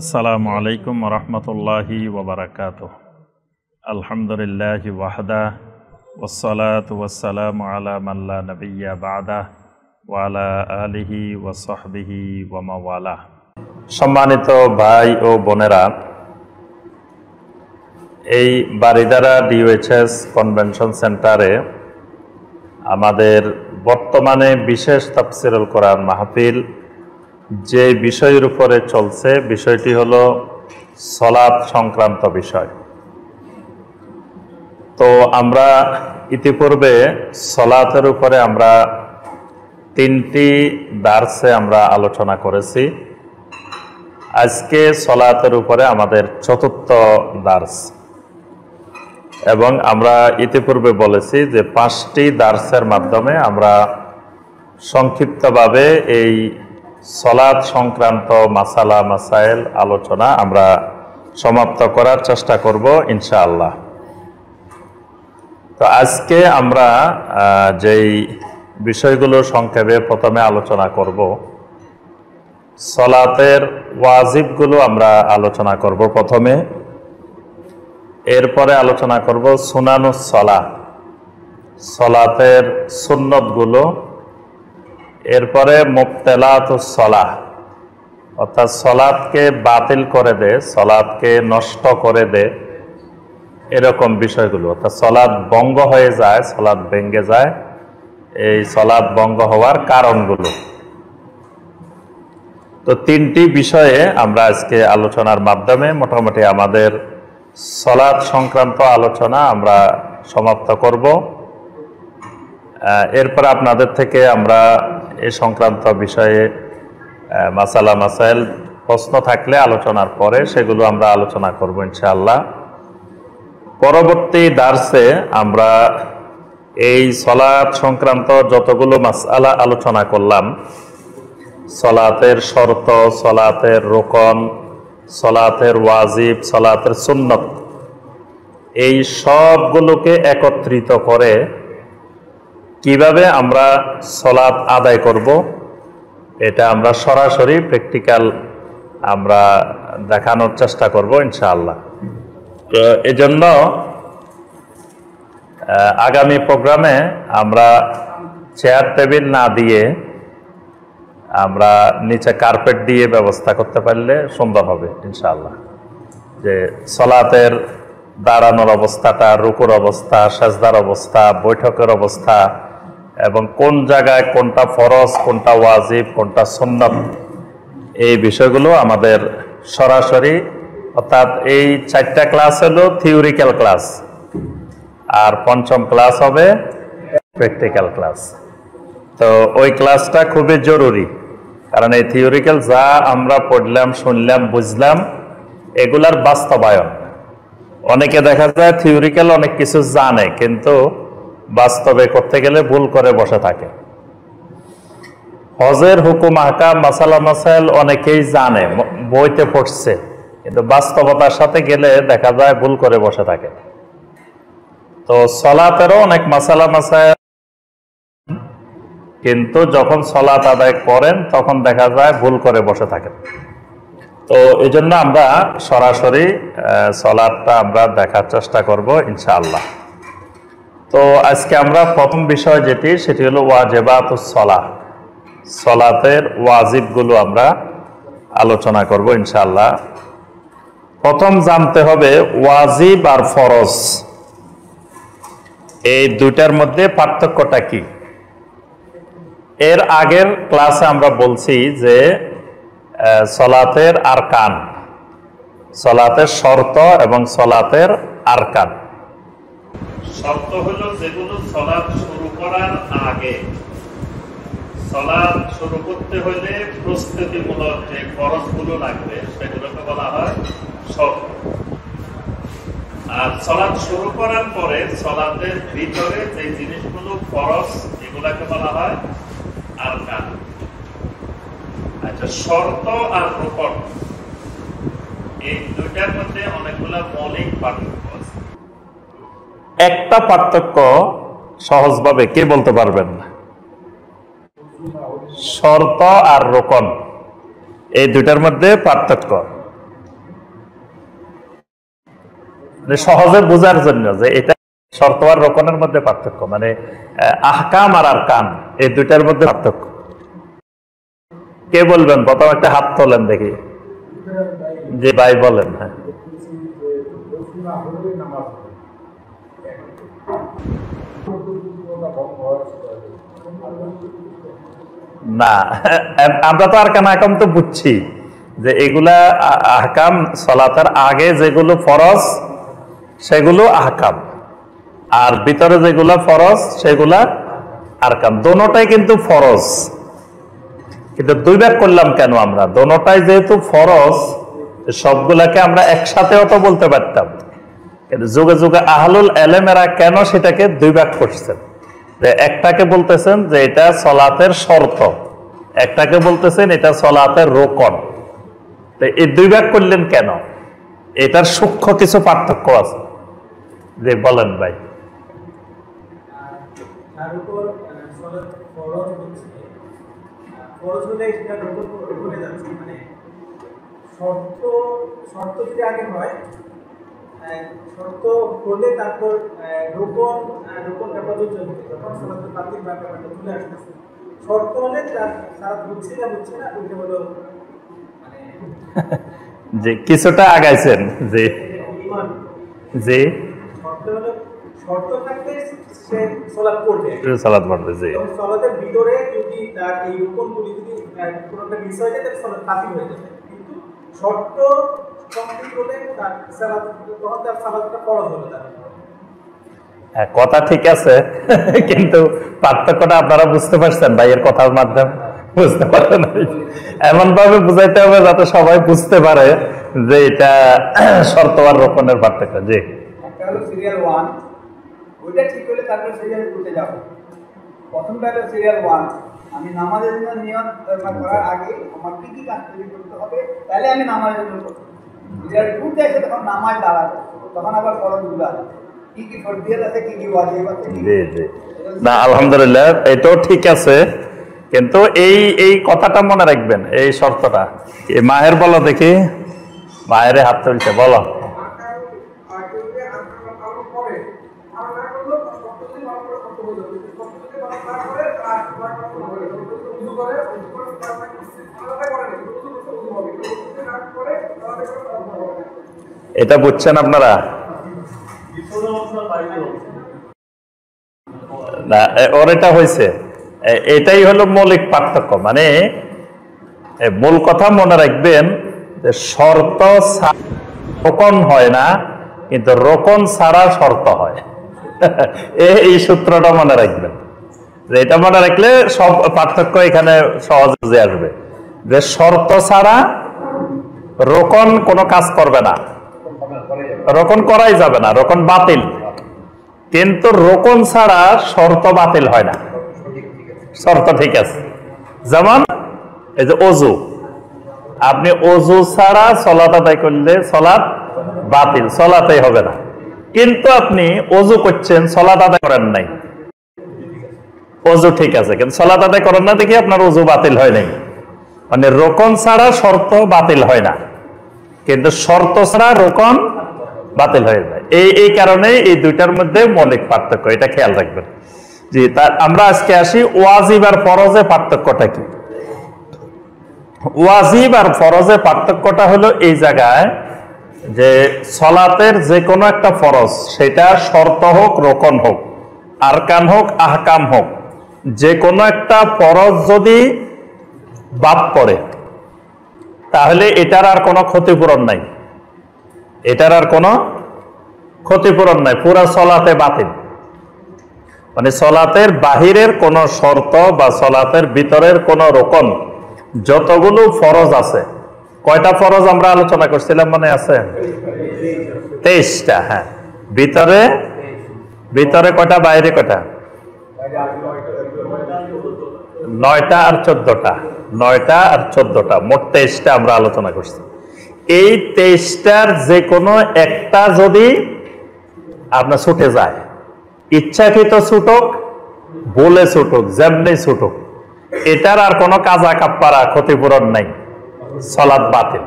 আসসালামু আলাইকুম রহমতুল্লাহি ওবরাকাতুহ। আলহামদুলিল্লাহি ওয়াহদা ওয়াসসালাতু ওয়াসসালামু আলা মান লা নাবিয়্যা বা'দা ওয়া আলা আলিহি ওয়া সাহবিহি ওয়া মাওয়ালা। সম্মানিত ভাই ও বোনেরা, এই বারিধারা ডিওএইচএস কনভেনশন সেন্টারে আমাদের বর্তমানে বিশেষ তাফসীরুল কোরআন মাহফিল যে বিষয়ের উপরে চলছে, বিষয়টি হলো সালাত সংক্রান্ত বিষয়। তো আমরা ইতিপূর্বে সালাতের উপরে আমরা 3টি দার্সে আমরা আলোচনা করেছি। আজকে সালাতের উপরে আমাদের 4র্থ দার্স, এবং আমরা ইতিপূর্বে বলেছি যে 5টি দার্সের মাধ্যমে আমরা সংক্ষিপ্তভাবে এই সালাত সংক্রান্ত মাসালা মাসাইল আলোচনা আমরা সমাপ্ত করার চেষ্টা করব ইনশাআল্লাহ। তো আজকে আমরা যেই বিষয়গুলো সংক্ষেপে প্রথমে আলোচনা করব, সালাতের ওয়াজিবগুলো আমরা আলোচনা করব প্রথমে, এরপরে আলোচনা করব সুনানুস সালাহ, সালাতের সুন্নতগুলো, এরপরে মুবতেলাতুস সালাহ অর্থাৎ সালাতকে বাতিল করে দে, সালাতকে নষ্ট করে দে, এরকম বিষয়গুলো, অর্থাৎ সালাত ভঙ্গ হয়ে যায়, সালাত ভেঙে যায়, এই সালাত ভঙ্গ হওয়ার কারণগুলো। তো 3টি বিষয়ে আমরা আজকে আলোচনার মাধ্যমে মোটামুটি আমাদের সালাত সংক্রান্ত আলোচনা আমরা সমাপ্ত করব। এরপর আপনাদের থেকে আমরা এই সংক্রান্ত বিষয়ে মাসালা মাসাইল প্রশ্ন থাকলে আলোচনার পরে সেগুলো আমরা আলোচনা করব ইনশাআল্লাহ। পরবর্তী দার্সে আমরা এই সালাত সংক্রান্ত যতগুলো মাসআলা আলোচনা করলাম, সালাতের শর্ত, সালাতের রুকন, সালাতের ওয়াজিব, সালাতের সুন্নত, এই সবগুলোকে একত্রিত করে কিভাবে আমরা সালাত আদায় করব, এটা আমরা সরাসরি প্র্যাকটিক্যাল আমরা দেখানোর চেষ্টা করব ইনশাআল্লাহ। তো এজন্য আগামী প্রোগ্রামে আমরা চেয়ার টেবিল না দিয়ে আমরা নিচে কার্পেট দিয়ে ব্যবস্থা করতে পারলে সুন্দর হবে ইনশাআল্লাহ। যে সালাতের দাঁড়ানোর অবস্থাটা, রুকুর অবস্থা, সাজদার অবস্থা, বৈঠকের অবস্থা, এবং কোন জায়গায় কোনটা ফরজ, কোনটা ওয়াজিব, কোনটা সুন্নত, এই বিষয়গুলো আমাদের সরাসরি, অর্থাৎ এই 4টা ক্লাস হলো থিওরিক্যাল ক্লাস, আর 5ম ক্লাস হবে প্র্যাকটিক্যাল ক্লাস। তো ওই ক্লাসটা খুবই জরুরি, কারণ এই থিওরিক্যাল যা আমরা পড়লাম, শুনলাম, বুঝলাম, এগুলার বাস্তবায়ন। অনেকে দেখা যায় থিওরিক্যাল অনেক কিছু জানে, কিন্তু বাস্তবে করতে গেলে ভুল করে বসে থাকে। হজের হুকুম আহকাম, মাসালা মাসাইল অনেকেই জানে, বইতে পড়ছে, কিন্তু বাস্তবতার সাথে গেলে দেখা যায় ভুল করে বসে থাকে। তো সালাতেরও অনেক মাসালা মাসাইল, কিন্তু যখন সালাত আদায় করেন তখন দেখা যায় ভুল করে বসে থাকেন। তো এই জন্য আমরা সরাসরি সালাতটা আমরা দেখার চেষ্টা করব ইনশাআল্লাহ। তো আজকে আমরা প্রথম বিষয় যেটি, সেটি হলো ওয়াজিবাতুস সালাহ, সালাতের ওয়াজিবগুলো আমরা আলোচনা করব ইনশাআল্লাহ। প্রথম জানতে হবে ওয়াজিব আর ফরজ, এই দুইটার মধ্যে পার্থক্যটা কি। এর আগের ক্লাসে আমরা বলছি যে সালাতের আরকান, সালাতের শর্ত এবং সালাতের আরকান। শর্ত হলো যেগুলো সালাত শুরু করার আগে, সালাত শুরু করতে হলে প্রস্তুতিমূলক যে ফরজগুলো লাগবে সেগুলোকে বলা হয় শর্ত। আর সালাত শুরু করার পরে সালাতের ভিতরে যে জিনিসগুলো ফরজ, এগুলাকে বলা হয় আরকান। আচ্ছা, শর্ত আর রুকন, এই দুইটার মধ্যে অনেকগুলো মৌলিক পার্থক্য আছে। একটা পার্থক্য সহজভাবে কে বলতে পারবেন? শর্ত আর রুকন, এই দুইটার মধ্যে পার্থক্য। সহজে বোঝার জন্য যে এটা শর্ত আর রোকনের মধ্যে পার্থক্য, মানে আহকাম আর আরকান এই দুইটার মধ্যে পার্থক্য। কে বলবেন? প্রথম একটা হাত তোলেন দেখি। যে ভাই বলেন। হ্যাঁ, না আমরা তো আরকান আহকাম তো বুঝছি যে এগুলা আহকাম, সালাতের আগে যেগুলো ফরজ সেগুলো আহকাম, আর ভিতরে যেগুলা ফরজ সেগুলা আরকান। দোনোটাই কিন্তু ফরজ, কিন্তু দুই ভাগ করলাম কেন আমরা? দোনোটাই যেহেতু ফরজ, সবগুলাকে আমরা একসাথেও তো বলতে পারতাম, কিন্তু যুগে যুগে আহলুল এলেমেরা কেন সেটাকে দুই ভাগ করছেন? একটাকে বলতেছেন যে এটা সলাতের শর্ত, একটাকে বলতেছেন এটা সলাতের রোকন। এই দুই ভাগ করলেন কেন? এটার সূক্ষ্ম কিছু পার্থক্য আছে। যে বলেন ভাই। শর্ত হলে তারপর রোকন যখন সালাতের বাতিল ব্যাপারটা চলে আসতেছে, শর্ত হলে সালাত হচ্ছে না ওইটা হলো যে কিছুটা আগাইছেন। যে যে শর্ত থাকলে সে সালাত পড়বে, সালাত পড়বে। যে সালাতের ভিতরে যদি তার এই রোকনগুলি যদি কোনো একটা মিস হয়ে যায় তাহলে সালাত বাতিল হয়ে যাবে, কিন্তু শর্ত কথা ঠিক আছে, কিন্তু পার্থক্যটা আপনারা বুঝতে পারছেন ভাইয়ের কথার মাধ্যমে? বুঝতে পারেন? এমন ভাবে বুঝাইতে হবে যাতে সবাই বুঝতে পারে যে এটা শর্ত আর রোকনের পার্থক্য। জি, একটা হলো সিরিয়াল 1, ওইটা ঠিক হলে তারপর সিরিয়াল 2 তে যাব। প্রথমটা হলো সিরিয়াল 1, আমি নামাজের জন্য নিয়ত করার আগে আমার কি কি কাজ করতে হবে, তাহলে আমি নামাজের জন্য করব। সিরিয়াল 2 তে এসে তখন নামাজ দাঁড়াবে, তখন আবার ফরজগুলো আছে, কি কি ফরজিয়াত আছে, কি কি ওয়াজিব আছে। জি জি, না আলহামদুলিল্লাহ, এটাও ঠিক আছে, কিন্তু এই কথাটা মনে রাখবেন, এই শর্তটা। মায়ের বলো দেখি, মায়ের হাত তুলছে, বলো। এটা বুঝছেন আপনারা? না, ওর এটা হয়েছে, এটাই হলো মৌলিক পার্থক্য। মানে মূল কথা মনে রাখবেন যে শর্ত রোকন হয় না, কিন্তু রোকন ছাড়া শর্ত হয়। এই সূত্রটা মনে রাখবেন, যে এটা মনে রাখলে সব পার্থক্য এখানে সহজে আসবে। যে শর্ত ছাড়া রোকন কোনো কাজ করবে না, রোকন করাই যাবে না, রোকন বাতিল। কিন্তু রোকন ছাড়া শর্ত বাতিল হয় না, শর্ত ঠিক আছে। যেমন এই যে অজু, আপনি অজু ছাড়া সলাত আদায় করলে সলাত বাতিল, সলাতেই হবে না। কিন্তু আপনি অজু করছেন, সলাত আদায় করেন নাই, অজু ঠিক আছে, কিন্তু সলাত আদায় করেন না দেখি আপনার অজু বাতিল হয় নাই। মানে রোকন ছাড়া শর্ত বাতিল হয় না, কিন্তু শর্ত ছাড়া রোকন বাতিল হয়ে যায়। এই কারণে এই দুইটার মধ্যে মৌলিক পার্থক্য, এটা খেয়াল রাখবেন। জি, আমরা আজকে আসি ওয়াজিব আর ফরজে পার্থক্যটা কি। ওয়াজিব আর ফরজে পার্থক্যটা হলো এই জায়গায় যে সলাতের যে কোনো একটা ফরজ, সেটা শর্ত হোক, রোকন হোক, আরকান হোক, আহকাম হোক, যে কোনো একটা ফরজ যদি বাদ পড়ে তাহলে এটার আর কোনো ক্ষতিপূরণ নাই, এটার আর কোনো ক্ষতিপূরণ নাই, পুরা সলাতে বাতিল। মানে সলাতের বাহিরের কোন শর্ত বা সলাতের ভিতরের কোন রোকন, যতগুলো ফরজ আছে, কয়টা ফরজ আমরা আলোচনা করছিলাম মনে আছে? 23টা। হ্যাঁ, ভিতরে কয়টা, বাইরে কয়টা? 9টা আর 14টা, 9টা আর 14টা, মোট 23টা আমরা আলোচনা করছি। এই 23টার যে কোনো একটা যদি আপনার ছুটে যায়, ইচ্ছাকৃত ছুটুক, বলে ছুটুক, যেমনি ছুটুক, এটার আর কোনো কাজা কাপ্পারা ক্ষতিপূরণ নাই, সলাৎ বাতিল।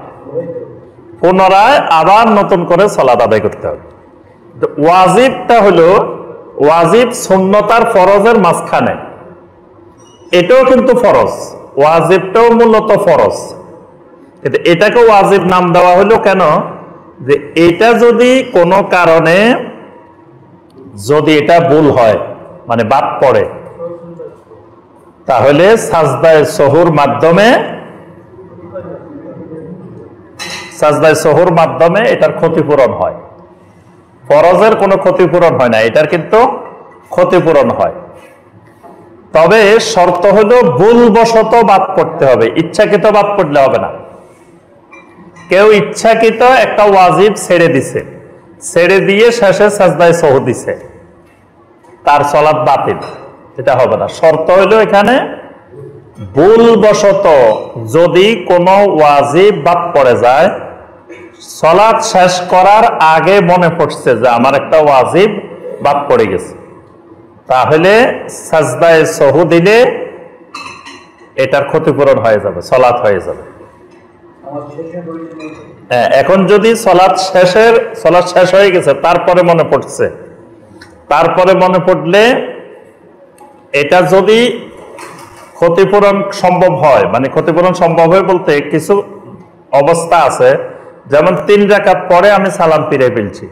পুনরায় আবার নতুন করে সলাৎ আদায় করতে হবে। ওয়াজিবটা হলো ওয়াজিব সুন্নত আর ফরজের মাঝখানে, এটাও কিন্তু ফরজ, ওয়াজিবটাও মূলত ফরজ, কিন্তু এটাকে ওয়াজিব নাম দেওয়া হলো কেন? যে এটা যদি কোনো কারণে যদি এটা ভুল হয়, মানে বাদ পড়ে, তাহলে সাজদায়ে সহুর মাধ্যমে এটার ক্ষতিপূরণ হয়। ফরজের কোনো ক্ষতিপূরণ হয় না, এটার কিন্তু ক্ষতিপূরণ হয়। তবে শর্ত হলো ভুলবশত বাদ পড়তে হবে, ইচ্ছাকৃত বাদ পড়লে হবে না। কেউ ইচ্ছাকৃত একটা ওয়াজিব ছেড়ে দিছে, ছেড়ে দিয়ে শেষে সাজদায়ে সহু দিছে, তার সালাত বাতিল, এটা হবে না। শর্ত হলো এখানে ভুলবশত যদি কোনো ওয়াজিব বাদ পড়ে যায়, সালাত শেষ করার আগে মনে পড়ছে যে আমার একটা ওয়াজিব বাদ পড়ে গেছে, তাহলে সাজদায়ে সহু দিলে এটার ক্ষতিপূরণ হয়ে যাবে, সালাত হয়ে যাবে। এখন যদি সালাত শেষ হয়ে গেছে, তারপরে মনে পড়ছে, তারপরে মনে পড়লে এটা যদি ক্ষতিপূরণ সম্ভব হয়, মানে ক্ষতিপূরণ সম্ভব হয় বলতে কিছু অবস্থা আছে, যেমন 3 রাকাত পরে আমি সালাম ফিরে ফেলছি,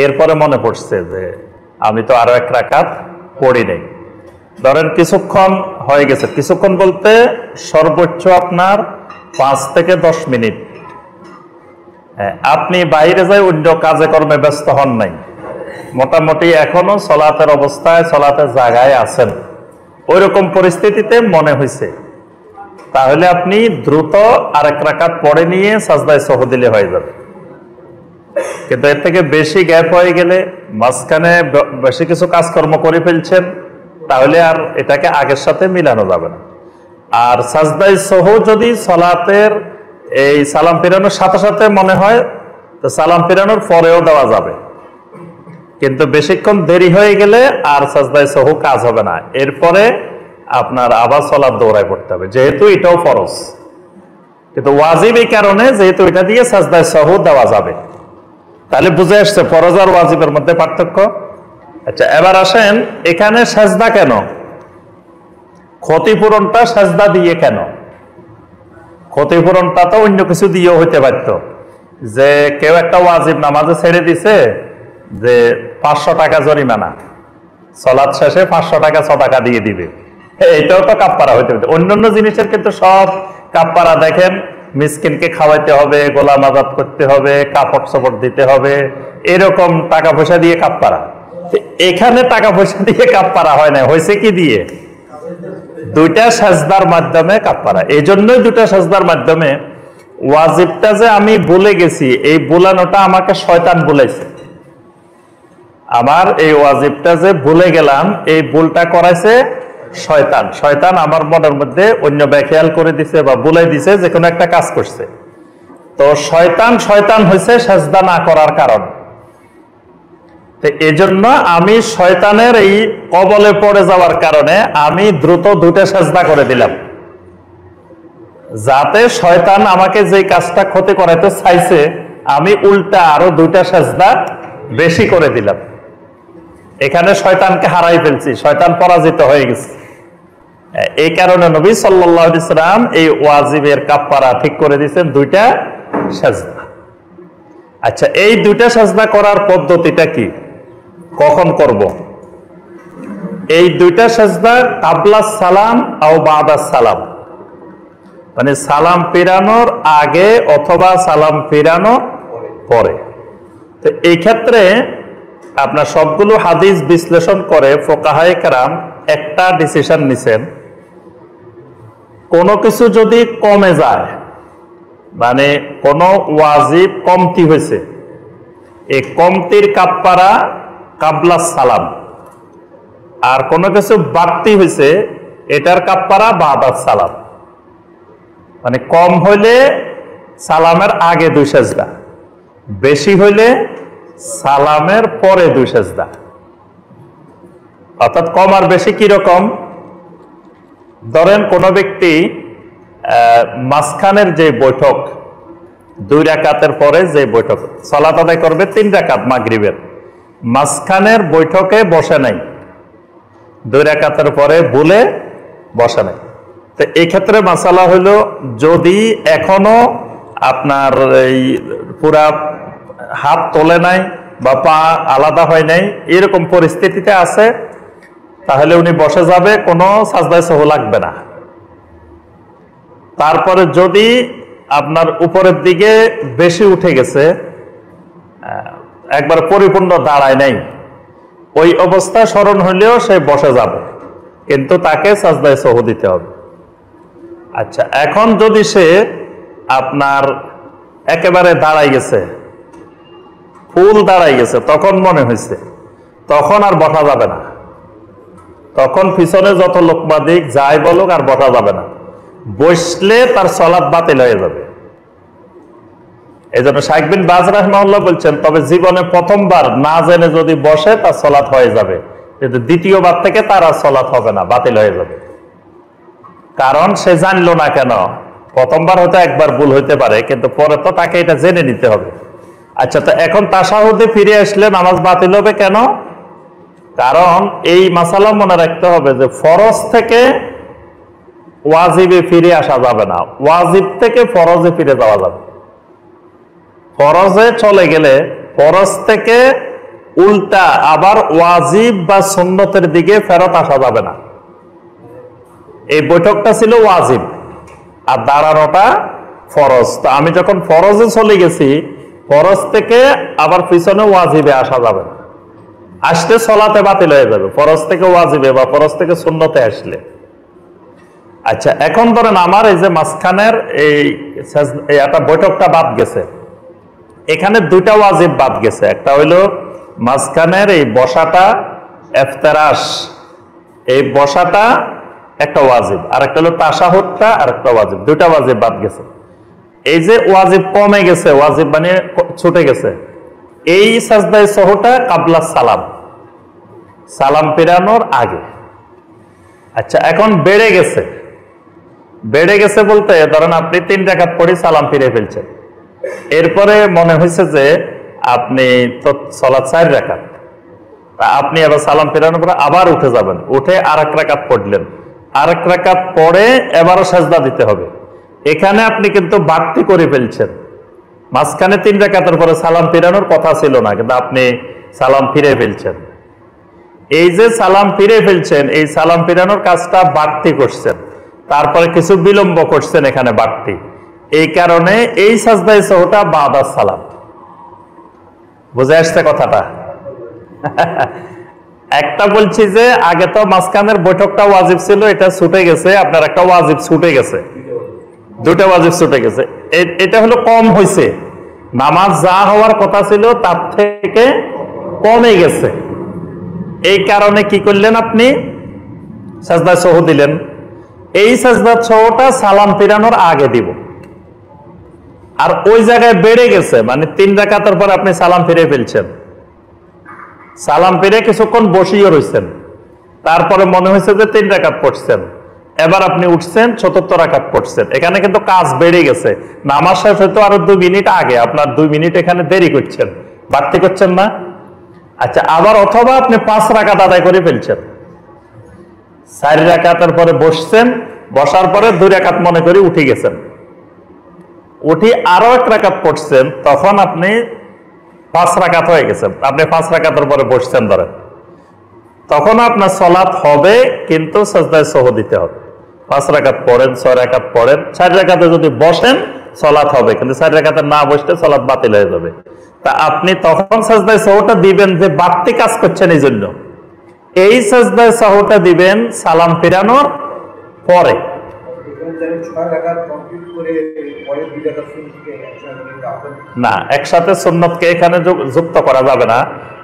এরপরে মনে পড়ছে যে আমি তো আরো 1 রাকাত পড়ি নাই। ধরেন কিছুক্ষণ হয়ে গেছে, কিছুক্ষণ বলতে সর্বোচ্চ আপনার 5 থেকে 10 মিনিট, আপনি বাইরে যাই অন্য কাজে কর্মে ব্যস্ত হন নাই, মোটামুটি এখনো সলাতের অবস্থায় সলাতের জায়গায় আছেন, ওইরকম পরিস্থিতিতে মনে হয়েছে, তাহলে আপনি দ্রুত আরেক রাকাত পড়ে নিয়ে সাজদায়ে সহু দিলে হয়ে যাবে। কিন্তু এর থেকে বেশি গ্যাপ হয়ে গেলে, মাঝখানে বেশি কিছু কাজকর্ম করে ফেলছেন, তাহলে আর এটাকে আগের সাথে মিলানো যাবে না। আর সাজদায়ে সহু যদি সলাতের এই সালাম ফিরানোর সাথে সাথে মনে হয়, তো সালাম ফিরানোর পরেও দেওয়া যাবে, কিন্তু বেশিক্ষণ দেরি হয়ে গেলে আর সাজদায়ে সহু কাজ হবে না, এরপরে আপনার আবার সালাত দৌড়ায় পড়তে হবে, যেহেতু এটাও ফরজ। কিন্তু ওয়াজিব এই কারণে, যেহেতু এটা দিয়ে সাজদায়ে সহু দেওয়া যাবে। তাহলে বুঝে আসছে ফরজ আর ওয়াজিবের মধ্যে পার্থক্য। আচ্ছা, এবার আসেন এখানে সাজদা কেন, ক্ষতিপূরণটা সাজদা দিয়ে কেন? ক্ষতিপূরণটা তো অন্য কিছু দিয়েও হইতে পারত, যে কেউ একটা ওয়াজিব নামাজে ছেড়ে দিছে, যে 500 টাকা জরিমানা, সালাত শেষে 500 টাকা সাদাকা দিয়ে দিবে, এটাও তো কাফারা হইতে পারে। অন্যান্য জিনিসের কিন্তু সব কাফারা দেখেন, মিসকিনকে খাওয়াইতে হবে, গোলাম আজাদ করতে হবে, কাপড় চোপড় দিতে হবে, এরকম টাকা পয়সা দিয়ে কাফারা। এখানে টাকা পয়সা দিয়ে কাফারা হয় না, হয়েছে কি দিয়ে? 2টা সাজদার মাধ্যমে কাফারা। এই জন্যই 2টা সাজদার মাধ্যমে। ওয়াজিবটা যে আমি ভুলে গেছি, এই ভুলানোটা আমাকে শয়তান ভুলাইছে। আমার এই ওয়াজিবটা যে ভুলে গেলাম, এই ভুলটা করাইছে শয়তান। শয়তান আমার মনের মধ্যে অন্য ব্যাখ্যাল করে দিছে বা ভুলাই দিছে যে কোনো একটা কাজ করছে। তো শয়তান হয়েছে সাজদা না করার কারণ। তো এজন্য আমি শয়তানের এই কবলে পড়ে যাওয়ার কারণে আমি দ্রুত 2টা সাজদা করে দিলাম, যাতে শয়তান আমাকে যে কাজটা ক্ষতি করাইতে চাইছে, আমি উল্টা আরো 2টা সাজদা বেশি করে দিলাম। এখানে শয়তানকে হারাই ফেলছি, শয়তান পরাজিত হয়ে গেছে। এই কারণে নবী সাল্লাল্লাহু আলাইহি সাল্লাম এই ওয়াজিবের কাফারা ঠিক করে দিয়েছেন 2টা সাজদা। আচ্ছা, এই 2টা সাজদা করার পদ্ধতিটা কি, কখন করব? এই 2টা সাজদা কাবলা সালাম আও বাদা সালাম, মানে সালাম ফিরানোর আগে অথবা সালাম ফিরানোর পরে। তো এই ক্ষেত্রে আপনার সবগুলো হাদিস বিশ্লেষণ করে ফুকাহায়ে কেরাম একটা ডিসিশন নিছেন, কোনো কিছু যদি কমে যায়, মানে কোনো ওয়াজিব কমতি হয়েছে, এই কমতির কাফারা কাবলা সালাম, আর কোনো কিছু বাড়তি হয়েছে, এটার কাফারা বাদা সালাম। মানে কম হইলে সালামের আগে 2 সাজদা, বেশি হইলে সালামের পরে 2 সাজদা। অর্থাৎ কম আর বেশি কিরকম? ধরেন কোন ব্যক্তি মাঝখানের যে বৈঠক, 2 রাকাতের পরে যে বৈঠক, সালাত আদায় করবে 3 রাকাত মাগরিবের, মাঝখানের বৈঠকে বসে নাই, 2 রাকাতের পরে ভুলে বসে নাই। তো এই ক্ষেত্রে মাসালা হইল, যদি এখনো আপনার এই পুরা হাত তোলে নাই বা পা আলাদা হয় নাই, এরকম পরিস্থিতিতে আছে, তাহলে উনি বসে যাবে, কোনো সাজদায় সহু লাগবে না। তারপরে যদি আপনার উপরের দিকে বেশি উঠে গেছে, একবার পরিপূর্ণ দাঁড়ায় নাই, ওই অবস্থায় স্মরণ হইলেও সে বসে যাবে, কিন্তু তাকে সাজদায় সহু দিতে হবে। আচ্ছা, এখন যদি সে আপনার একেবারে দাঁড়াই গেছে, ফুল দাঁড়াই গেছে, তখন মনে হয়েছে, তখন আর বসা যাবে না, তখন পিছনে যত লোকবাদিক যাই বলুক আর বসা যাবে না, বসলে তার সালাত বাতিল হয়ে যাবে। এই জন্য শাইখ বিন বাজ রাহিমাহুল্লাহ বলছেন, তবে জীবনে প্রথমবার না জেনে যদি বসে তার সালাত হয়ে যাবে, কিন্তু দ্বিতীয়বার থেকে তার আর সালাত হবে না, বাতিল হয়ে যাবে। কারণ সে জানলো না কেন, প্রথমবার হয়তো একবার ভুল হইতে পারে, কিন্তু পরে তো তাকে এটা জেনে নিতে হবে। আচ্ছা, তো এখন তাশাহুদে ফিরে আসলে নামাজ বাতিল হবে কেন? কারণ এই মাসালা মনে রাখতে হবে যে ফরজ থেকে ওয়াজিবে ফিরে আসা যাবে না, ওয়াজিব থেকে ফরজে ফিরে যাওয়া যাবে। ফরজে চলে গেলে ফরজ থেকে উল্টা আবার ওয়াজিব বা সুন্নতের দিকে ফেরত আসা যাবে না। এই বৈঠকটা ছিল ওয়াজিব আর দাঁড়ানোটা ফরজ। তো আমি যখন ফরজে চলে গেছি, ফরজ থেকে আবার পিছনে ওয়াজিবে আসা যাবে না, আসলে সলাতে বাতিল হয়ে যাবে, ফরজ থেকে ওয়াজিবে বা ফরজ থেকে সুন্নতে আসলে। আচ্ছা, এখন ধরেন আমার এই যে মাঝখানের এই একটা বৈঠকটা বাদ গেছে, এখানে 2টা ওয়াজিব বাদ গেছে। একটা হইলো মাঝখানের এই বসাটা, ইফতেরাশ, এই বসাটা একটা ওয়াজিব, আর একটা হলো তাশাহুদটা আর একটা ওয়াজিব, 2টা ওয়াজিব বাদ গেছে। এই যে ওয়াজিব কমে গেছে, ওয়াজিব মানে ছুটে গেছে, এই সাজদায়ে সহুটা কাবলা সালাম, সালাম ফেরানোর আগে। আচ্ছা, এখন বেড়ে গেছে, বেড়ে গেছে বলতে ধরেন আপনি 3 রাকাত পড়ে সালাম ফিরে ফেলছেন, এরপরে মনে হয়েছে যে আপনি তো সালাত 4 রাকাত, আপনি আবার সালাম ফেরানোর পরে আবার উঠে যাবেন, উঠে আরেক রাকাত পড়লেন, আরেক রাকাত পড়ে এবারও সাজদা দিতে হবে। এখানে আপনি কিন্তু বাড়তি করে ফেলছেন, মাঝখানে 3 রাকাতের পরে সালাম ফিরানোর কথা ছিল না, কিন্তু আপনি সালাম ফিরে ফেলছেন। এই যে সালাম ফিরে ফেলছেন, এই সালাম ফিরানোর কাজটা বাড়তি করছেন, তারপরে কিছু বিলম্ব করছেন এখানে বাড়তি, এই কারণে এই সাজদায়ে সহুটা বাদা সালাম। বুঝে আসছে কথাটা? একটা বলছি যে আগে তো মাঝখানের বৈঠকটা ওয়াজিব ছিল, এটা ছুটে গেছে, আপনার একটা ওয়াজিব ছুটে গেছে, 2টা ওয়াজিব ছুটে গেছে, এটা হলো কম হয়েছে, নামাজ যা হওয়ার কথা ছিল তার থেকে কমে গেছে। এই কারণে কি করলেন, আপনি সাজদায়ে সহু দিলেন। এই সাজদায়ে সহুটা সালাম ফিরানোর আগে দিব। আর ওই জায়গায় বেড়ে গেছে, মানে 3 রাকাতের পর আপনি সালাম ফিরে ফেলছেন, সালাম ফিরে কিছুক্ষণ বসিয়ে রয়েছেন, তারপরে মনে হয়েছে যে 3 রাকাত পড়ছেন, এবার আপনি উঠছেন 74 রাকাত পড়ছেন। এখানে কিন্তু কাজ বেড়ে গেছে, নামাজ শেষ হয়তো আরো 2 মিনিট আগে, আপনার 2 মিনিট এখানে দেরি করছেন, বাড়তি করছেন না? আচ্ছা, আবার অথবা আপনি 5 রাকাত আদায় করে ফেলছেন, 4 রাকাতের পরে বসছেন, বসার পরে 2 রাকাত মনে করে উঠে গেছেন, উঠি আরো 1 রাকাত পড়ছেন, তখন আপনি 5 রাকাত হয়ে গেছেন, আপনি 5 রাকাতের পরে বসছেন ধরেন, তখন আপনার সালাত হবে, কিন্তু সাজদায়ে সহু দিতে হবে। 5 রাকাত পড়েন, 6 রাকাত পড়েন, 4 রাকাতে যদি বসেন সালাত হবে, কিন্তু 4 রাকাতে না বসলে সালাত বাতিল হয়ে যাবে। তা আপনি তখন সাজদায়ে সহুটা দিবেন যে বাড়তি কাজ করছেন, এই জন্য এই সাজদায়ে সহুটা দিবেন সালাম ফিরানোর পরে। না, একসাথে সুন্নতকে এখানে যুক্ত করা যাবে না,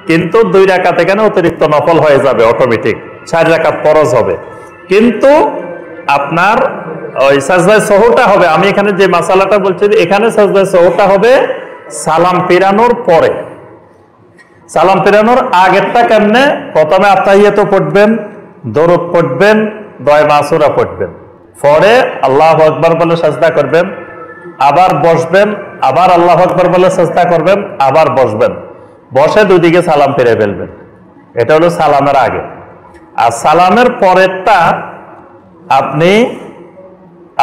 কিন্তু 2 রাকাত এখানে অতিরিক্ত নফল হয়ে যাবে অটোমেটিক, 4 রাকাত ফরজ হবে, কিন্তু আপনার ওই সাজদায়ে সহুটা হবে, আমি এখানে যে মাসালাটা বলছি, এখানে সাজদায়ে সহুটা হবে সালাম ফিরানোর পরে। সালাম ফিরানোর আগেরটা কেমনে, প্রথমে আত্তাহিয়াত পড়বেন, দরুদ পড়বেন, দোয়া মাসুরা পড়বেন, পরে আল্লাহু আকবার বলে সাজদা করবেন, আবার বসবেন, আবার আল্লাহু আকবার বলে সাজদা করবেন, আবার বসবেন, বসে দুদিকে সালাম ফিরে ফেলবেন, এটা হলো সালামের আগে। আর সালামের পরেরটা আপনি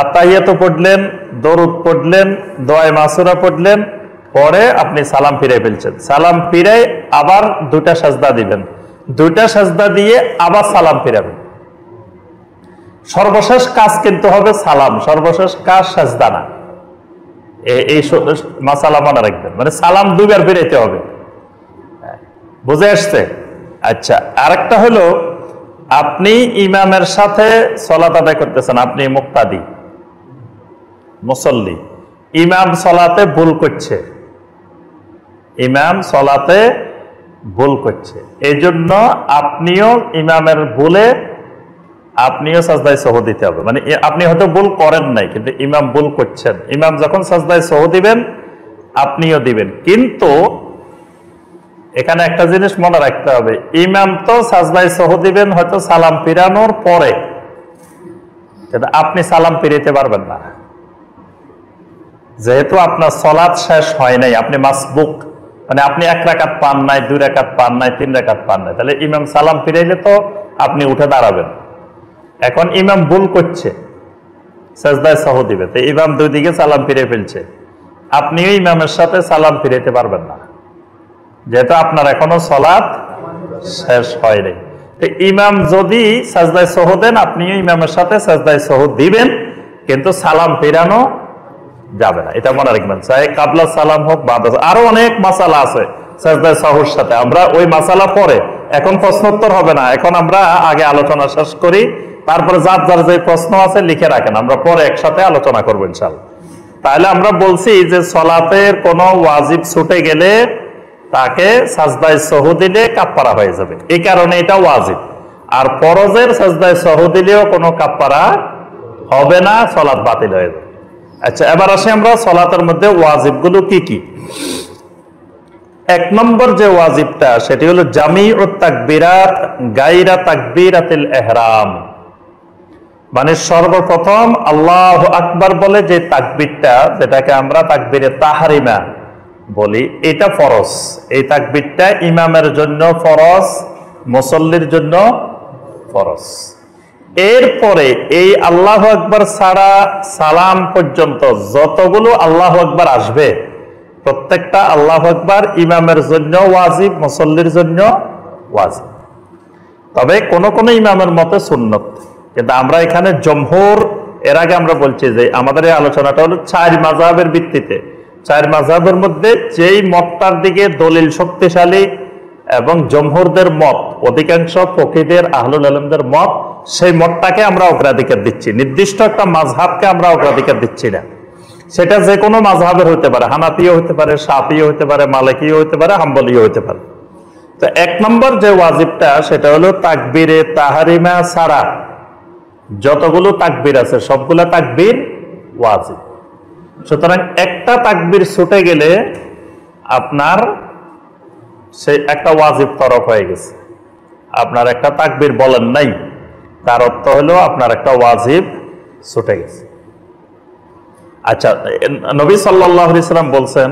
আত্তাহিয়াতু পড়লেন, দরুদ পড়লেন, দোয়া মাসুরা পড়লেন, পরে আপনি সালাম ফিরে ফেলছেন। সালাম ফিরে আবার দুটা সাজদা দিবেন, দুইটা সাজদা দিয়ে আবার সালাম ফিরাবেন। সর্বশেষ কাজ কিন্তু হবে সালাম, সর্বশেষ কাজ সাজদা না। এই মাসালা মনে রাখবেন, মানে সালাম দুইবার ফিরাইতে হবে। বুঝে আসছে? আচ্ছা, আরেকটা হলো আপনি ইমামের সাথে সালাত আদায় করতেছেন, আপনি মুক্তাদি মুসল্লি, ইমাম সালাতে ভুল করছে, ইমাম সালাতে ভুল করছে, এই জন্য আপনিও ইমামের ভুলে আপনিও সাজদায় সহ দিতে হবে। মানে আপনি হয়তো ভুল করেন নাই, কিন্তু ইমাম ভুল করছেন, ইমাম যখন সাজদায় সহ দিবেন আপনিও দিবেন। কিন্তু এখানে একটা জিনিস মনে রাখতে হবে, ইমাম তো সাজদায় সহ দিবেন হয়তো সালাম ফিরানোর পরে, কিন্তু আপনি সালাম ফিরাইতে পারবেন না, যেহেতু আপনার সালাত শেষ হয় নাই, আপনি মাসবুক, মানে আপনি 1 রাকাত পান নাই, 2 রাকাত পান নাই, 3 রাকাত পান নাই, তাহলে ইমাম সালাম ফিরাইলে তো আপনি উঠে দাঁড়াবেন। এখন ইমাম ভুল করছে, সাজদায় সহ দিবে, তো ইমাম দুই দিকে সালাম ফিরে ফেলছে, আপনিও ইমামের সাথে সালাম ফিরাইতে পারবেন না, যেহেতু আপনার এখনো সালাত শেষ হয় নাই। তো ইমাম যদি সাজদায় সহ দেন, আপনিও ইমামের সাথে সাজদায় সহ দিবেন, কিন্তু সালাম ফিরানো যাবে না, এটা মনে রাখবেন। চাই কাবলা সালাম হোক বা আরো অনেক মাসালা আছে সাজদায় সহর সাথে, আমরা ওই মাসালা পরে, এখন প্রশ্নোত্তর হবে না, এখন আমরা আগে আলোচনা শেষ করি, তারপরে যার যার যে প্রশ্ন আছে লিখে রাখেন, আমরা পরে একসাথে আলোচনা করবো ইনশাআল্লাহ। তাহলে আমরা বলছি যে সলাতের কোনো ওয়াজিব ছুটে গেলে তাকে সাজদায় সহ দিলে কাফারা হয়ে যাবে, এই কারণে এটা ওয়াজিব। আর ফরজের সাজদায় সহ দিলেও কোনো কাফারা হবে না, সলাত বাতিল হয়ে যাবে। আচ্ছা, এবার আসি আমরা সলাতের মধ্যে ওয়াজিবগুলো কি কি। 1 নম্বর যে ওয়াজিবটা সেটি হলো জামিউত তাকবীরাত গায়রা তাকবীরাতিল ইহরাম, মানে সর্বপ্রথম আল্লাহু আকবার বলে যে তাকবীরটা, যেটাকে আমরা তাকবীরে তাহরিমা বলি, এটা ফরজ। এই তাকবীরটা ইমামের জন্য ফরজ, মুসল্লির জন্য ফরজ। এরপরে এই আল্লাহু আকবার ছাড়া সালাম পর্যন্ত যতগুলো আল্লাহু আকবার আসবে, প্রত্যেকটা আল্লাহু আকবার ইমামের জন্য ওয়াজিব, মুসল্লির জন্য ওয়াজিব। তবে কোন কোন ইমামের মতে সুন্নত, কিন্তু আমরা এখানে জমহুর, এর আগে আমরা বলছি যে আমাদের এই আলোচনাটা হলো 4 মাযহাবের ভিত্তিতে। 4 মাযহাবের মধ্যে যেই মতটার দিকে দলিল শক্তিশালী এবং জমহুরদের মত, অধিকাংশ ফকিহদের, আহলুল ইলমদের মত, সেই মতটাকে আমরা অগ্রাধিকার দিচ্ছি, নির্দিষ্ট একটা মাযহাবকে আমরা অগ্রাধিকার দিচ্ছি না। সেটা যে কোনো মাযহাবের হতে পারে, হানাফিও হতে পারে, শাফিও হতে পারে, মালিকিও হতে পারে, হাম্বলিও হতে পারে। তো 1 নম্বর যে ওয়াজিবটা সেটা হলো তাকবীরে তাহরিমা ছাড়া যতগুলো তাকবীর আছে সবগুলা তাকবীর ওয়াজিব। সুতরাং একটা তাকবীর ছুটে গেলে আপনার সেই একটা ওয়াজিব তরক হয়ে গেছে। আপনার একটা তাকবীর বলেন নাই, তার অর্থ হলো আপনার একটা ওয়াজিব ছুটে গেছে। আচ্ছা, নবী সাল্লাল্লাহু আলাইহি সাল্লাম বলছেন,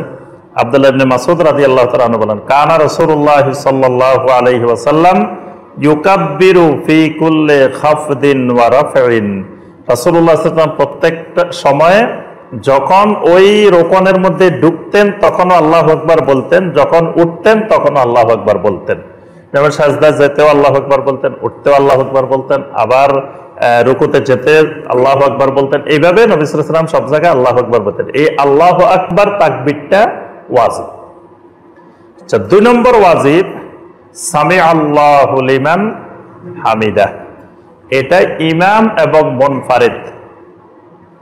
আব্দুল্লাহ ইবনে মাসউদ রাদিয়াল্লাহু তাআলা আনহু বলেন, কানা রাসূলুল্লাহ সাল্লাল্লাহু আলাইহি ওয়াসাল্লাম ইউকাব্বিরু ফি কুল্লি খাফদিন ওয়া রাফইন। রাসূলুল্লাহ সাল্লাল্লাহু আলাইহি ওয়াসাল্লাম প্রত্যেকটা সময়ে যখন ওই রোকনের মধ্যে ঢুকতেন তখন আল্লাহু আকবার বলতেন, যখন উঠতেন তখন আল্লাহু আকবার বলতেন। যেমন সাজদা যেতেও আল্লাহু আকবার বলতেন, উঠতেও আল্লাহু আকবার বলতেন, আবার রুকুতে যেতে আল্লাহু আকবার বলতেন। এইভাবে নবী সাল্লাল্লাহু আলাইহি ওয়াসাল্লাম সব জায়গায় আল্লাহু আকবার বলতেন। এই আল্লাহু আকবার তাকবীরটা ওয়াজিব। আচ্ছা, 2 নম্বর ওয়াজিব সামি আল্লাহু লিমান হামিদা। এটা ইমাম এবং মুনফারিদ,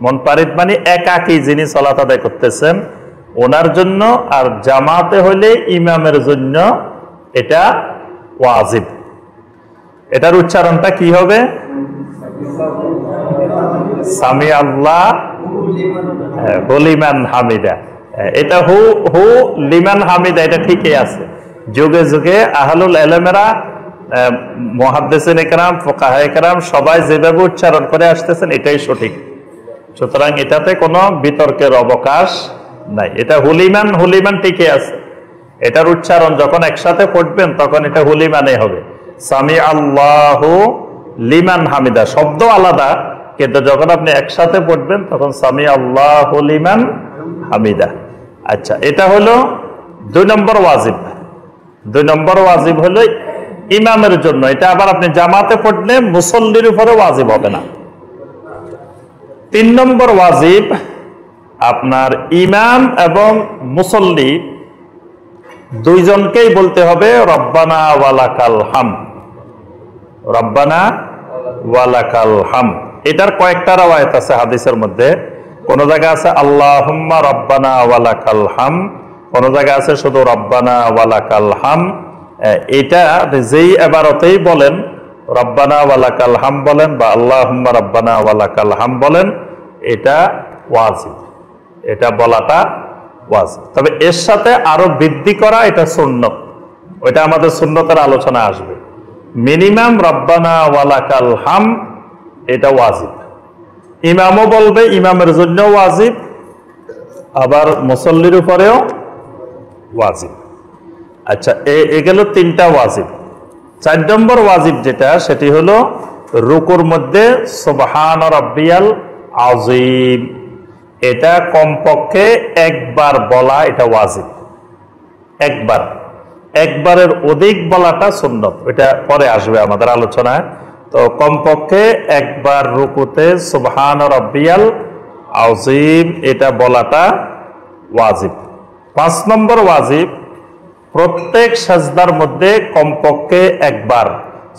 মুনফারিদ মানে একাকী যিনি সালাত আদায় করতেছেন ওনার জন্য, আর জামাতে হলে ইমামের জন্য এটা ওয়াজিব। এটার উচ্চারণটা কি হবে? সামি আল্লাহ লিমান হামিদা। এটা হু লিমান হামিদা, এটা ঠিকই আছে। যুগে যুগে আহলুল ইলমেরা, মুহাদ্দিসিন ইকরাম, ফুকাহা ইকরাম সবাই যেভাবে উচ্চারণ করে আসতেছেন এটাই সঠিক। সুতরাং এটাতে কোনো বিতর্কের অবকাশ নাই। এটা হুলিমান ঠিকই আছে, এটার উচ্চারণ যখন একসাথে পড়বেন তখন এটা হুলিমানে হবে, সামি আল্লাহু লিমান হামিদা। শব্দ আলাদা, কিন্তু যখন আপনি একসাথে পড়বেন তখন সামি আল্লাহু লিমান হামিদা। আচ্ছা, এটা হলো 2 নম্বর ওয়াজিব। 2 নম্বর ওয়াজিব হলো ইমামের জন্য। এটা আবার আপনি জামাতে পড়লে মুসল্লির উপরে ওয়াজিব হবে না। 3 নম্বর ওয়াজিব, আপনার ইমাম এবং মুসল্লি দুইজনকেই বলতে হবে রব্বানা ওয়ালাকাল হামদ, রব্বানা ওয়ালাকাল হামদ। এটার কয়েকটা রাওয়ায়াত আছে হাদিসের মধ্যে। কোন জায়গা আছে আল্লাহুম্মা রব্বানা ওয়ালাকাল হামদ, কোন জায়গা আছে শুধু রব্বানা ওয়ালাকাল হামদ। এটা যেই ইবারতেই বলেন, রব্বানা ওয়ালাকাল হামদ বলেন বা আল্লাহুম্মা রব্বানা ওয়ালাকাল হামদ বলেন, এটা ওয়াজিব, এটা বলাটা ওয়াজিব। তবে এর সাথে আরো বৃদ্ধি করা এটা সুন্নত, ওইটা আমাদের সুন্নতের আলোচনা আসবে। মিনিমাম রব্বানা ওয়ালাকাল হামদ এটা ওয়াজিব। ইমামও বলবে, ইমামের জন্য ওয়াজিব, আবার মুসল্লির উপরেও ওয়াজিব। আচ্ছা, এ গেল 3টা ওয়াজিব। 4 নম্বর ওয়াজিব যেটা, সেটি হলো রুকুর মধ্যে সুবহান রাব্বিয়াল আযীম, এটা কমপক্ষে একবার বলা, এটা ওয়াজিব। একবারের অধিক বলাটা সুন্নত, এটা পরে আসবে আমাদের আলোচনায়। তো কমপক্ষে একবার রুকুতে সুবহান রাব্বিয়াল আযীম এটা বলাটা ওয়াজিব। 5 নম্বর ওয়াজিব, প্রত্যেক সাজদার মধ্যে কমপক্ষে একবার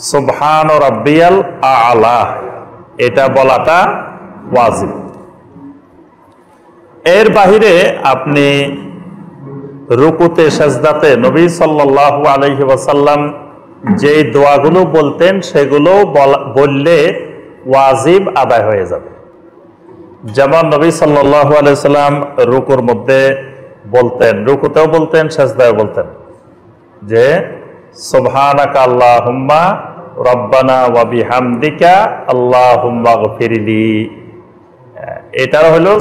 সুবহান রাব্বিয়াল আ'লা এটা বলাটা ওয়াজিব। এর বাহিরে আপনি রুকুতে সাজদাতে নবী সাল্লাল্লাহু আলাইহি ওয়াসাল্লাম যে দোয়াগুলো বলতেন সেগুলো বললে ওয়াজিব আদায় হয়ে যাবে। যেমন নবী সাল্লাল্লাহু আলাইহি ওয়াসাল্লাম রুকুর মধ্যে বলতেন, রুকুতেও বলতেন, সাজদায়ও বলতেন যে সুবহানাকা আল্লাহুম্মা রব্বানা ওয়া বিহামদিকা আল্লাহুম্মা গফিরলি। এটা হলো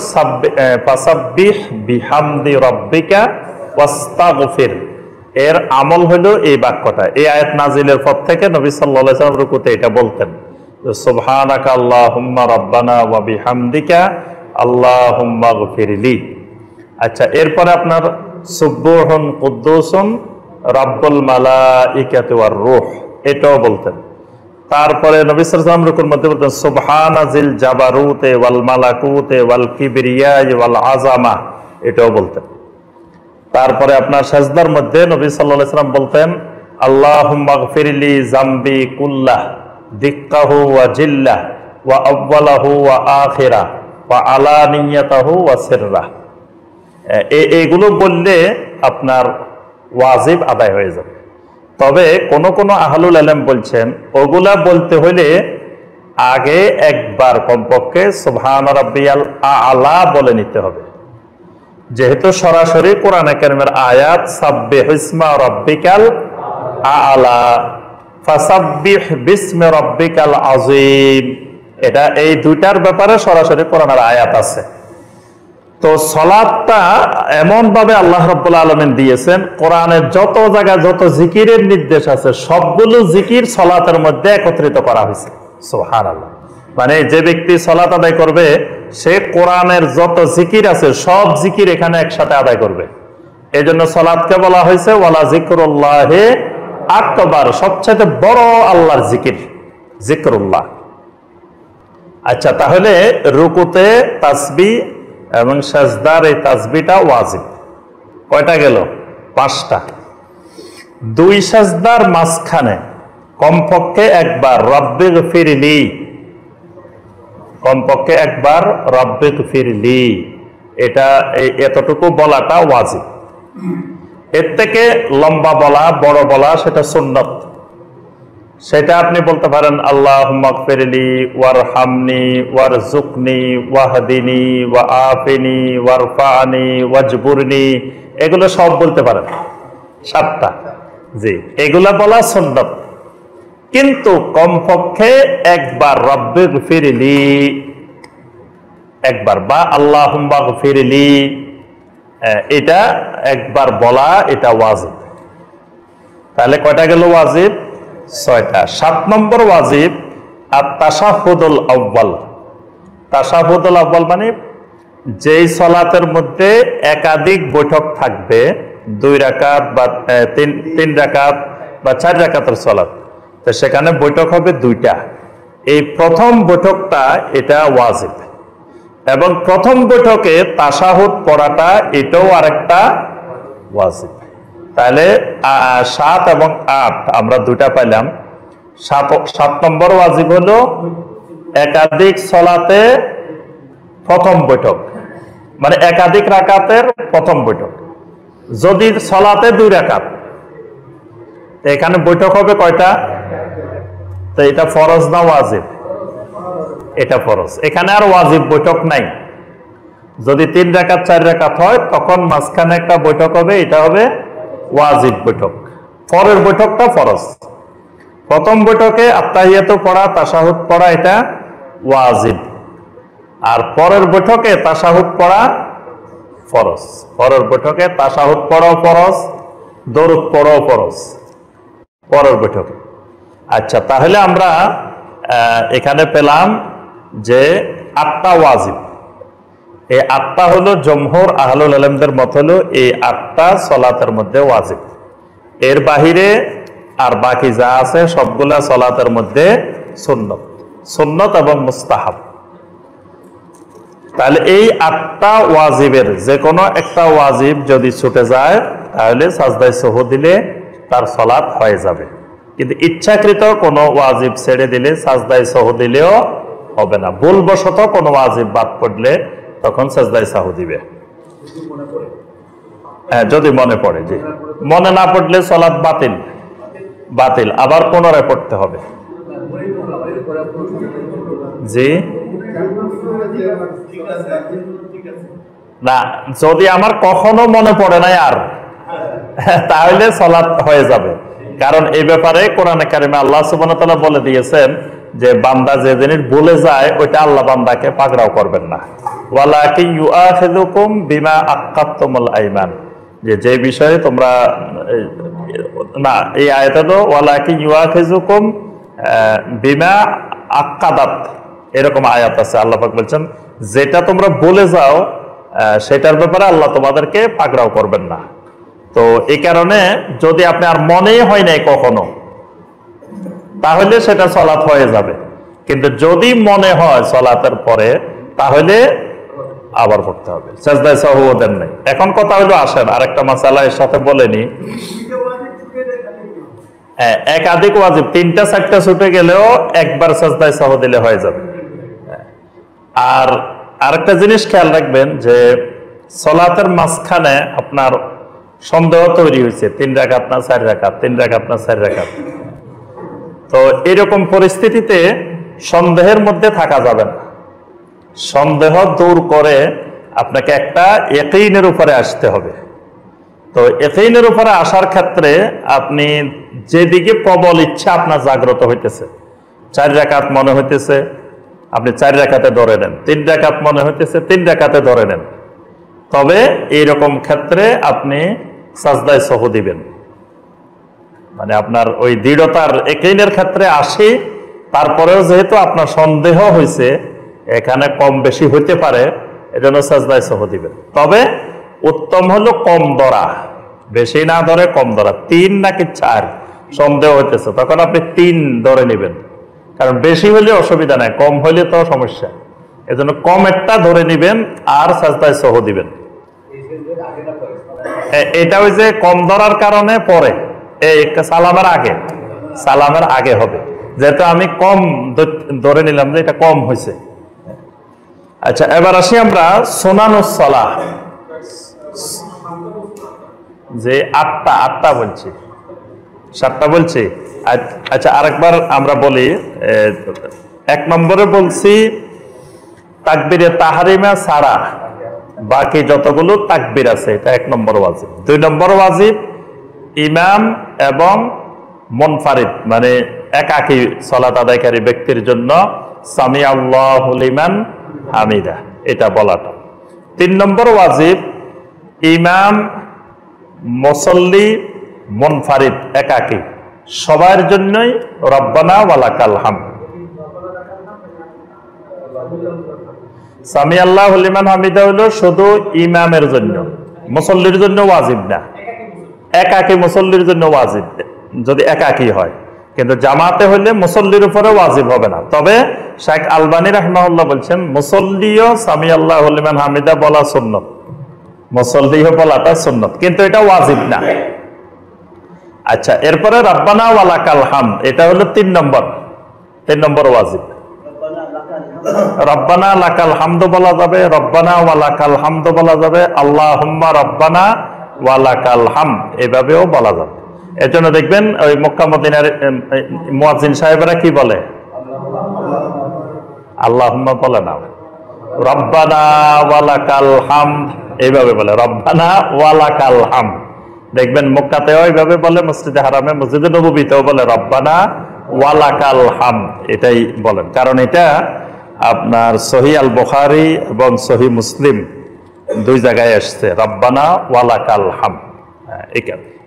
ফাসাব্বিহ বিহামদি রাব্বিকা ওয়াস্তাগফির। এর আমল হলো এই বাক্যটা। এই আয়াত নাজিলের পর থেকে নবী সাল্লাল্লাহু আলাইহি ওয়াসাল্লাম রুকুতে এটা বলতেন, সুবহানাকা আল্লাহুম্মা রব্বানা ওয়া বিহামদিকা আল্লাহুম্মা গফিরলি। আচ্ছা, এরপরে আপনার সুবহুন কুদ্দুসুন রাব্বুল মালাইকাতি ওয়ার রূহ এটাও বলতেন। তারপরে নবী সাল্লাল্লাহু আলাইহি ওয়াসাল্লাম রুকুর মধ্যে বলতেন সুবহানাজিল জাবারুতে ওয়াল মালাকুতে ওয়াল কিবরিয়াই ওয়াল আযামা এটাও বলতেন। তারপরে আপনার সাজদার মধ্যে নবী সাল্লাল্লাহু আলাইহি ওয়াসাল্লাম বলতেন আল্লাহুম্মা গফিরলি জামবি কুল্লাহ দিক্কাহু ওয়া জিল্লাহ ওয়া আউওয়ালাহু ওয়া আখিরা ওয়া আলানিয়াতাহু ওয়া সিররাহ। এগুলো বললে আপনার ওয়াজিব আদায় হয়ে যাবে। তবে কোন কোন আহলুল ইলম বলছেন ওগুলা বলতে হলে আগে একবার কমপক্ষে সুবহান রাব্বিয়াল আ'লা বলে নিতে হবে, যেহেতু সরাসরি কোরআনে কারীমের আয়াত সাব্বিহ ইসমা রাব্বিকাল আ'লা ফাসাব্বিহ বিসমি রাব্বিকাল আযীম, এটা এই দুইটার ব্যাপারে সরাসরি কোরআনের আয়াত আছে। তো সালাতটা এমন ভাবে আল্লাহ রাব্বুল আলামিন দিয়েছেন, কোরআনের যত জায়গায় যত জিকিরের নির্দেশ আছে সবগুলো জিকির সালাতের মধ্যে একত্রিত করা হয়েছে। সুবহানাল্লাহ। মানে যে ব্যক্তি সালাত আদায় করবে সে কোরআনের যত জিকির আছে সব জিকির এখানে একসাথে আদায় করবে। এই জন্য সালাতকে বলা হয়েছে ওয়ালা যিকরুল্লাহি আকবার, সবচেয়ে বড় আল্লাহর জিকির যিকরুল্লাহ। আচ্ছা, তাহলে রুকুতে তাসবিহ এবং সাজদার এই তাসবিহটা ওয়াজিব। কয়টা গেল? 5টা। 2 সাজদার মাঝখানে কমপক্ষে একবার রব্বিগফিরলি, কমপক্ষে একবার রব্বিগফিরলি এটা এতটুকু বলাটা ওয়াজিব। এর থেকে লম্বা বলা, বড় বলা সেটা সুন্নত। সেটা আপনি বলতে পারেন আল্লাহুম্মা গফিরলি ওয়ারহামনি ওয়ারযুকনি ওয়াহদিনি ওয়াআফিনি ওয়ারফানি ওয়াজবুরনি, এগুলো সব বলতে পারেন 7টা। জি, এগুলা বলা সুন্নত। কিন্তু কমপক্ষে একবার রব্বিগফিরলি একবার বা আল্লাহুম্মা গফিরলি এটা একবার বলা এটা ওয়াজিব। তাহলে কয়টা গেল ওয়াজিব? 6টা। 7 নম্বর ওয়াজিব আত-তাশাহুদুল আউয়াল। তাশাহুদুল আউয়াল মানে যেই সালাতের মধ্যে একাধিক বৈঠক থাকবে, 2 রাকাত বা 3 রাকাত বা 4 রাকাতের সালাত, তো সেখানে বৈঠক হবে 2টা। এই প্রথম বৈঠকটা এটা ওয়াজিব, এবং প্রথম বৈঠকে তাশাহুদ পড়াটা এটাও আরেকটা ওয়াজিব। তাহলে 7 এবং 8 আমরা 2টা পাইলাম। 7 নম্বর ওয়াজিব হলো একাধিক সালাতে প্রথম বৈঠক, মানে একাধিক রাকাতের প্রথম বৈঠক। যদি সালাতে 2 রাকাত, এখানে বৈঠক হবে কয়টা? তো এটা ফরজ না ওয়াজিব? এটা ফরজ। এখানে আর ওয়াজিব বৈঠক নাই। যদি 3 রাকাত 4 রাকাত হয় তখন মাঝখানে একটা বৈঠক হবে, এটা হবে ওয়াজিব বৈঠক। পরের বৈঠকটা ফরজ। প্রথম বৈঠকে আত্তাহিয়াতু পড়া, তাশাহুদ পড়া এটা ওয়াজিব, আর পরের বৈঠকে তাশাহুদ পড়া ফরজ। পরের বৈঠকে তাশাহুদ পড়াও ফরজ, দরুদ পড়াও ফরজ পরের বৈঠকে। আচ্ছা, তাহলে আমরা এখানে পেলাম যে 8টা ওয়াজিব। এই 8টা হলো জমহুর আহলুল ইলমদের মত হলো এই 8টা সালাতের মধ্যে ওয়াজিব। এর বাহিরে আর বাকি যা আছে সবগুলা সালাতের মধ্যে সুন্নত, সুন্নত এবং মুস্তাহাব। তাহলে এই 8টা ওয়াজিবের যে কোনো একটা ওয়াজিব যদি ছুটে যায় তাহলে সাজদায়ে সাহু দিলে তার সালাত হয়ে যাবে। কিন্তু ইচ্ছাকৃত কোনো ওয়াজিব ছেড়ে দিলে সাজদায়ে সাহু দিলেও হবে না। ভুলবশত কোনো ওয়াজিব বাদ পড়লে তখন সাজদায়ে সাহু দিবে। হ্যাঁ, যদি মনে পড়ে। জি, মনে না পড়লে সালাত বাতিল, বাতিল, আবার পুনরায় পড়তে হবে। জি না, যদি আমার কখনো মনে পড়ে নাই আর, তাহলে সালাত হয়ে যাবে। কারণ এই ব্যাপারে কোরআনে কারিমে আল্লাহ সুবহানাহু ওয়া তাআলা বলে দিয়েছেন যে বান্দা যে জিনিস ভুলে যায় ওইটা আল্লাহ বান্দাকে পাকড়াও করবেন না। ওয়ালাকিন ইউআখিযুকুম বিমা আক্কাদতুমুল আইমান, যে বিষয়ে তোমরা না, এই আয়াতে তো ওয়ালাকিন ইউআখিযুকুম বিমা আক্কাদাত এরকম আয়াত আছে। আল্লাহ পাক বলছেন যেটা তোমরা ভুলে যাও সেটার ব্যাপারে আল্লাহ তোমাদেরকে পাকড়াও করবেন না। তো এই কারণে যদি আপনি আর মনেই হয় নাই কখনো, তাহলে সেটা সালাত হয়ে যাবে। কিন্তু যদি মনে হয় সালাতের পরে, তাহলে আবার পড়তে হবে, সাজদায়ে সাহু দেন নাই। এখন কথা হলো, আসেন আরেকটা মাসালা এর সাথে বলেনি। একাধিক ওয়াজিব 3টা 4টা ছুটে গেলেও একবার সাজদায়ে সাহু দিলে হয়ে যাবে। আর আরেকটা জিনিস খেয়াল রাখবেন যে সালাতের মাঝখানে আপনার সন্দেহ তৈরি হয়েছে, 3 রাকাত না 4 রাকাত, 3 রাকাত না 4 রাকাত। তো এরকম পরিস্থিতিতে সন্দেহের মধ্যে থাকা যাবে না। সন্দেহ দূর করে আপনাকে একটা ইয়াকিনের উপরে আসতে হবে। তো ইয়াকিনের উপরে আসার ক্ষেত্রে আপনি যেদিকে প্রবল ইচ্ছা আপনার জাগ্রত হইতেছে, 4 রাকাত মনে হইতেছে, আপনি 4 রাকাতে ধরে নেন। 3 রাকাত মনে হইতেছে, 3 রাকাতে ধরে নেন। তবে এইরকম ক্ষেত্রে আপনি সাজদায়ে সাহু দিবেন। মানে আপনার ওই দৃঢ়তার ইয়াকিনের ক্ষেত্রে আসি, তারপরেও যেহেতু আপনার সন্দেহ হয়েছে এখানে কম বেশি হইতে পারে, এজন্য সাজদায়ে সাহু দিবেন। তবে উত্তম হলো কম ধরা, বেশি না ধরে কম ধরা। 3 নাকি 4 সন্দেহ হইতেছে, তখন আপনি 3 ধরে নেবেন। কারণ বেশি হলে অসুবিধা নাই, কম হইলে তো সমস্যা। এজন্য কম একটা ধরে নেবেন আর সাজদায়ে সাহু দিবেন। এটা ওই যে কম ধরার কারণে পরে এই সালামের আগে, সালামের আগে হবে, যেহেতু আমি কম ধরে নিলাম যে এটা কম হয়েছে। আচ্ছা, এবার আসি আমরা সুনানুস সালাহ, যে 8টা বলছি, 7টা বলছি। আচ্ছা, আরেকবার আমরা বলি। 1 নম্বরে বলছি তাকবীরে তাহরিমা ছাড়া বাকি যতগুলো তাকবীর আছে এটা 1 নম্বর ওয়াজিব। 2 নম্বর ওয়াজিব ইমাম এবং মুনফারিদ মানে একাকী সালাত আদায়কারী ব্যক্তির জন্য সামি আল্লাহু লিমান হামিদা এটা বলাটা। 3 নম্বর ওয়াজিব ইমাম, মুসল্লি, মুনফারিদ, একাকী, সবার জন্যই রব্বানা ওয়া লাকাল হামদ। সামি আল্লাহু লিমান হামিদা হলো শুধু ইমামের জন্য, মুসল্লির জন্য ওয়াজিব না। একাকী মুসল্লির জন্য ওয়াজিব যদি একাকী হয়, কিন্তু জামাতে হলে মুসল্লির উপরে ওয়াজিব হবে না। তবে শেখ আলবানী রাহিমাহুল্লাহ বলছেন মুসল্লিও সামি আল্লাহু লিমান হামিদা বলা সুন্নত, মুসল্লিও বলাটা সুন্নত, কিন্তু এটা ওয়াজিব না। আচ্ছা, এরপরে রব্বানা ওয়া লাকাল হামদ, এটা হলো 3 নম্বর ওয়াজিব। রব্বানা লাকাল হামদ বলা যাবে, রব্বানা ওয়া লাকাল হামদ বলা যাবে, আল্লাহুম্মা রব্বানা ওয়া লাকাল হামদ এভাবেও বলা যাবে। এর জন্য দেখবেন ওই মক্কা মদিনার মুয়াজ্জিন সাহেবরা কি বলে? আল্লাহুম্মা বলে না, রব্বানা ওয়া লাকাল হামদ এইভাবে বলে, রব্বানা ওয়া লাকাল হামদ। দেখবেন মক্কাতেও এইভাবে বলে, মসজিদে হারামে, মসজিদে নববীতেও বলে রব্বানা ওয়া লাকাল হামদ, এটাই বলেন। কারণ এটা আপনার সহিহ আল বুখারী এবং সহিহ মুসলিম 2 জায়গায় আসছে রব্বানা ওয়া লাকাল হামদ।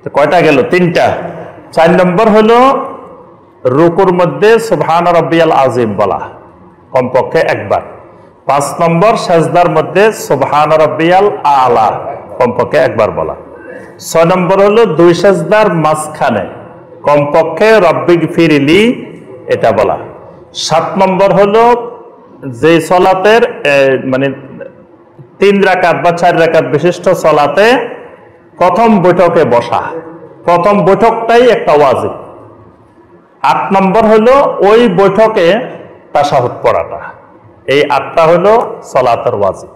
তো কয়টা গেল? 3টা। 4 নম্বর হলো রুকুর মধ্যে সুবহান রাব্বিয়াল আযীম বলা কমপক্ষে একবার। 5 নম্বর সেজদার মধ্যে সুবহান রাব্বিয়াল আলা কমপক্ষে একবার বলা। 6 নম্বর হলো 2 সেজদার মাঝখানে কমপক্ষে রব্বিগফিরলি এটা বলা। 7 নম্বর হলো যে সলাতের মানে 3 রাকাত বা 4 রাকাত বিশিষ্ট সলাতে প্রথম বৈঠকে বসা, প্রথম বৈঠকটাই একটা ওয়াজিব। 8 নম্বর হলো ওই বৈঠকে তাশাহুদ পড়াটা। এই 8টা হলো সলাতের ওয়াজিব।